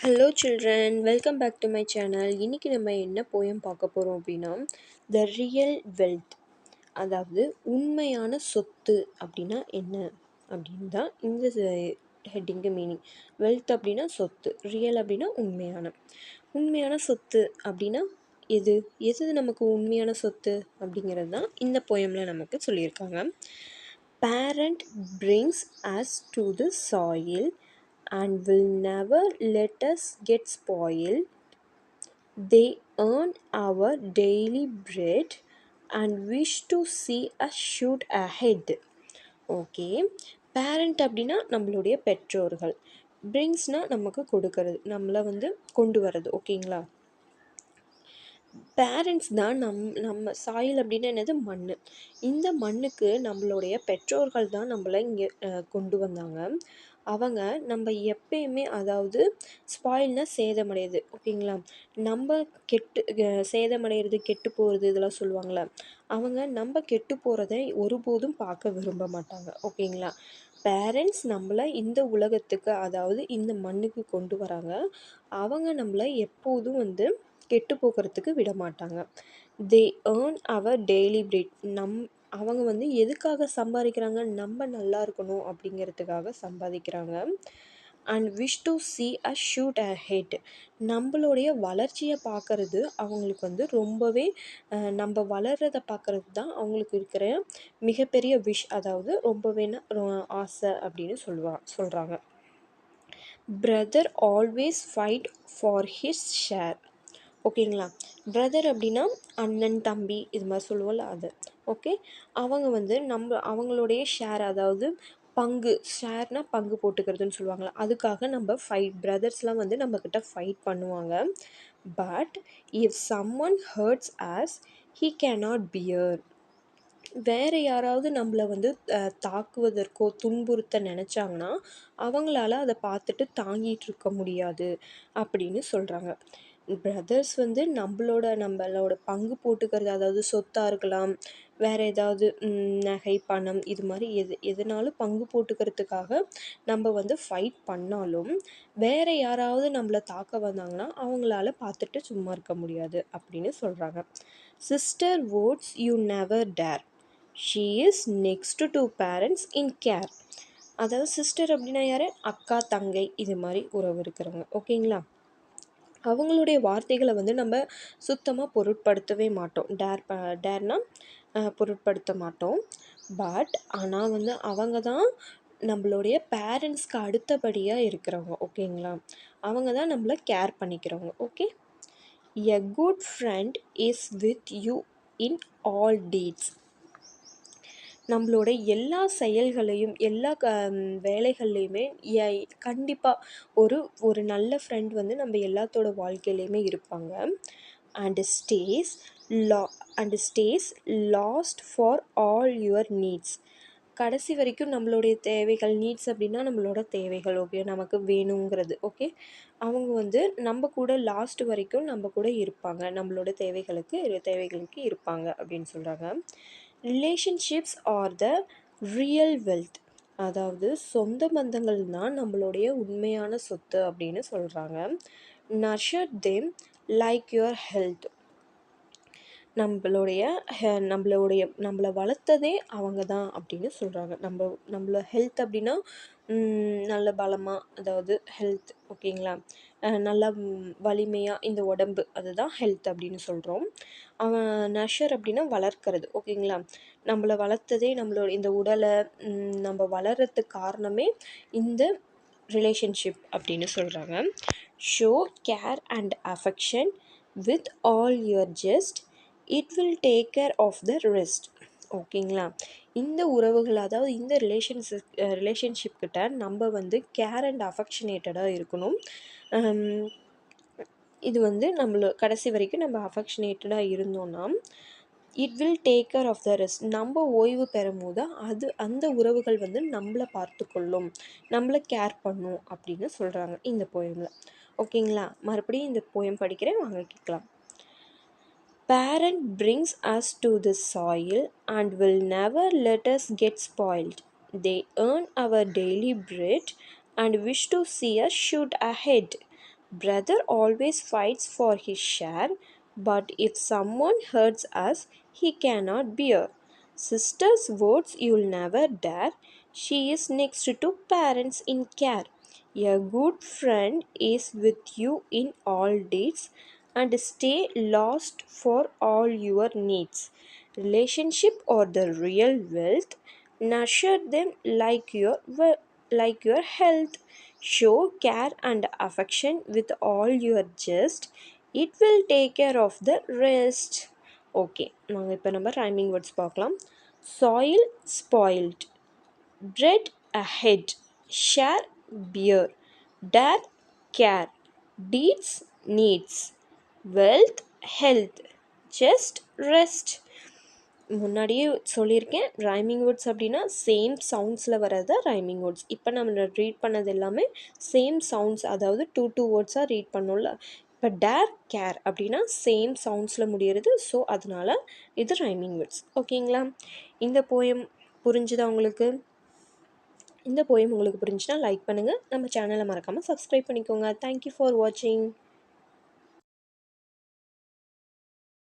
Hello children, welcome back to my channel. இன்றைக்கி நம்ம என்ன போயம் பார்க்க போகிறோம் அப்படின்னா, த ரியல் வெல்த், அதாவது உண்மையான சொத்து அப்படின்னா என்ன அப்படின்னு தான் இந்த ஹெட்டிங்கு மீனிங். வெல்த் அப்படின்னா சொத்து, ரியல் அப்படின்னா உண்மையான. உண்மையான சொத்து அப்படின்னா எது எது நமக்கு உண்மையான சொத்து அப்படிங்கிறது தான் இந்த போயமில் நமக்கு சொல்லியிருக்காங்க. Parent brings us to the soil and will never let us get spoiled. They earn our daily bread and wish to see us shoot ahead. Okay, parent அப்படின்னா நம்மளுடைய பெற்றோர்கள், பிரிங்ஸ்னால் நமக்கு கொடுக்கறது, நம்மளை கொண்டு வர்றது. ஓகேங்களா, பேரண்ட்ஸ் தான் நம்ம சாயில் அப்படின்னா என்னது, மண். இந்த மண்ணுக்கு நம்மளுடைய பெற்றோர்கள் தான் நம்மளை இங்கே கொண்டு வந்தாங்க. அவங்க நம்ம எப்பயுமே, அதாவது ஸ்பாயில்னால் சேதமடையுது. ஓகேங்களா, நம்ம சேதமடைகிறது, கெட்டு போகிறது, இதெல்லாம் சொல்லுவாங்களே, அவங்க நம்ம கெட்டு போகிறத ஒருபோதும் பார்க்க விரும்ப மாட்டாங்க. ஓகேங்களா, பேரண்ட்ஸ் நம்மளை இந்த உலகத்துக்கு, அதாவது இந்த மண்ணுக்கு கொண்டு வராங்க. அவங்க நம்மளை எப்போதும் கெட்டு போகிறதுக்கு விட மாட்டாங்க. They earn our daily bread. அவங்க எதுக்காக சம்பாதிக்கிறாங்க, நம்ம நல்லா இருக்கணும் அப்படிங்கிறதுக்காக சம்பாதிக்கிறாங்க. And wish to see us shoot ahead. நம்மளுடைய வளர்ச்சியை பார்க்கறது அவங்களுக்கு ரொம்பவே, நம்ம வளர்கிறத பார்க்கறது தான் அவங்களுக்கு இருக்கிற மிகப்பெரிய விஷ், அதாவது ரொம்பவே ஆசை அப்படின்னு சொல்கிறாங்க. Brother always fight for his share. ஓகேங்களா, பிரதர் அப்படின்னா அண்ணன் தம்பி இது மாதிரி சொல்லுவோம்ல, அது. ஓகே, அவங்க அவங்களுடைய ஷேர், அதாவது பங்கு, ஷேர்னால் பங்கு போட்டுக்கிறதுன்னு சொல்லுவாங்களா, அதுக்காக நம்ம ஃபைட், பிரதர்ஸ்லாம் நம்மக்கிட்ட ஃபைட் பண்ணுவாங்க. But if someone hurts us he cannot bear. வேறு யாராவது நம்மளை தாக்குவதற்கோ துன்புறுத்த நினச்சாங்கன்னா அவங்களால அதை பார்த்துட்டு தாங்கிட்டு இருக்க முடியாது அப்படின்னு சொல்கிறாங்க. பிரதர்ஸ் நம்மளோட பங்கு போட்டுக்கிறது, அதாவது சொத்தாக இருக்கலாம், வேறு ஏதாவது நகை பணம், இது மாதிரி எதுனாலும் பங்கு போட்டுக்கிறதுக்காக நம்ம ஃபைட் பண்ணாலும் வேறு யாராவது நம்மளை தாக்க வந்தாங்கன்னா அவங்களால பார்த்துட்டு சும்மா இருக்க முடியாது அப்படின்னு சொல்கிறாங்க. Sister wards you never dare. She is next to parents in care. அதாவது சிஸ்டர் அப்படின்னா யார், அக்கா தங்கை இது மாதிரி உறவு இருக்கிறவங்க. ஓகேங்களா, அவங்களுடைய வார்த்தைகளை நம்ம சுத்தமாக பொருட்படுத்தவே மாட்டோம். டேர்னால் பொருட்படுத்த மாட்டோம். பட் ஆனால் அவங்க தான் நம்மளுடைய பேரண்ட்ஸ்க்கு அடுத்தபடியாக இருக்கிறவங்க. ஓகேங்களா, அவங்க தான் நம்மளை கேர் பண்ணிக்கிறவங்க. Okay, a good friend is with you in all deeds. நம்மளோட எல்லா செயல்களையும் எல்லா வேலைகள்லையுமே கண்டிப்பாக ஒரு நல்ல ஃப்ரெண்ட் நம்ம எல்லாத்தோட வாழ்க்கையிலையுமே இருப்பாங்க. And stay last for all your needs. கடைசி வரைக்கும் நம்மளுடைய தேவைகள், நீட்ஸ் அப்படின்னா நம்மளோட தேவைகள், ஓகே, நமக்கு வேணுங்கிறது. ஓகே, அவங்க நம்ம கூட லாஸ்ட் வரைக்கும் நம்ம கூட இருப்பாங்க, நம்மளோட தேவைகளுக்கு இருப்பாங்க அப்படின்னு சொல்கிறாங்க. Relationships R the real wealth. அதாவது சொந்த பந்தங்கள் தான் நம்மளுடைய உண்மையான சொத்து அப்படின்னு சொல்கிறாங்க. Nurture them like your health. நம்மளை வளர்த்ததே அவங்க தான் அப்படின்னு சொல்கிறாங்க. நம்மள ஹெல்த் அப்படின்னா நல்ல பலமாக, அதாவது ஹெல்த். ஓகேங்களா, நல்லா வலிமையாக இந்த உடம்பு, அதுதான் ஹெல்த் அப்படின்னு சொல்கிறோம். அவன் நர்ச்சர் அப்படின்னா வளர்க்கிறது. ஓகேங்களா, நம்மளை வளர்த்ததே, நம்மளோட இந்த உடலை நம்ம வளர்கிறதுக்கு காரணமே இந்த ரிலேஷன்ஷிப் அப்படின்னு சொல்கிறாங்க. Show care and affection with all your just, it will take care of the rest. ஓகேங்களா, இந்த உறவுகள், அதாவது இந்த ரிலேஷன்ஷிப் கிட்ட நம்ம கேர் அண்ட் அஃபெக்ஷனேட்டடாக இருக்கணும். இது நம்மள கடைசி வரைக்கும் நம்ம அஃபெக்ஷனேட்டடாக இருந்தோன்னா it will take care of the rest. நம்ம ஓய்வு பெறும் போது அந்த உறவுகள் நம்மளை பார்த்துக்கொள்ளும், நம்மளை கேர் பண்ணும் அப்படின்னு சொல்கிறாங்க இந்த போயமில். ஓகேங்களா, மறுபடியும் இந்த போயம் படிக்கிறேன், வாங்க கேட்கலாம். Parent brings us to this soil and will never let us get spoiled. They earn our daily bread and wish to see us shoot ahead. Brother always fights for his share, but if someone hurts us, he cannot bear. Sister's words you'll never dare. She is next to parents in care. A good friend is with you in all deeds and stay lost for all your needs. Relationship or the real wealth, nurture them like your health. Show care and affection with all your just. It will take care of the rest. Okay நாங்கள் இப்போ நம்ம rhyming words பார்க்கலாம். Soil spoiled, bread ahead, share bear, dare care, deeds needs, wealth health, just rest. முன்னாடியே சொல்லியிருக்கேன், rhyming words அப்படின்னா same சவுண்ட்ஸில் வர்றது rhyming words. இப்போ நம்ம ரீட் பண்ணது எல்லாமே சேம் சவுண்ட்ஸ், அதாவது டூ டூ வேர்ட்ஸாக ரீட் பண்ணோம்ல. இப்போ டேர் கேர் அப்படின்னா சேம் சவுண்ட்ஸில் முடியிறது. ஸோ அதனால் இது ரைமிங் வேர்ட்ஸ். ஓகேங்களா? இந்த போயம் புரிஞ்சுதா உங்களுக்கு? இந்த போயம் உங்களுக்கு புரிஞ்சுன்னா லைக் பண்ணுங்கள். நம்ம சேனலை மறக்காமல் சப்ஸ்கிரைப் பண்ணிக்கோங்க. தேங்க்யூ ஃபார் வாட்சிங்.